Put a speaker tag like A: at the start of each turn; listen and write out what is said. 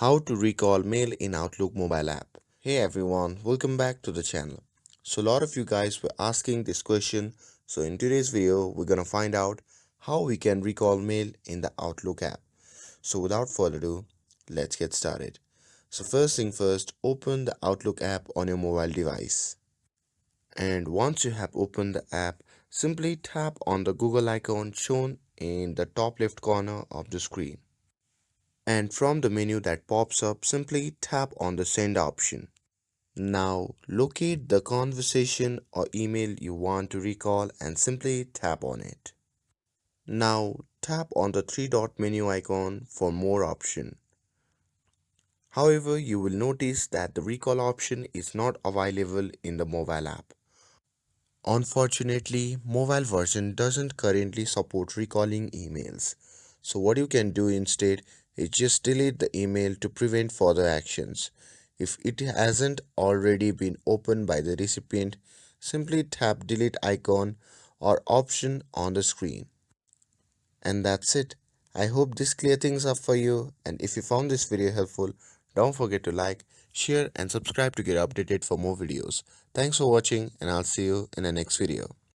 A: How to recall mail in Outlook mobile app. Hey everyone, welcome back to the channel. So a lot of you guys were asking this question. So in today's video, we're gonna find out how we can recall mail in the Outlook app. So without further ado, let's get started. So first thing first, open the Outlook app on your mobile device. And once you have opened the app, simply tap on the Google icon shown in the top left corner of the screen. And from the menu that pops up, simply tap on the send option. Now locate the conversation or email you want to recall and simply tap on it. Now tap on the three dot menu icon for more option. However, you will notice that the recall option is not available in the mobile app. Unfortunately, mobile version doesn't currently support recalling emails. So what you can do instead is just delete the email to prevent further actions. If it hasn't already been opened by the recipient, simply tap delete icon or option on the screen. And that's it. I hope this clear things up for you, and if you found this video helpful, don't forget to like, share and subscribe to get updated for more videos. Thanks for watching, and I'll see you in the next video.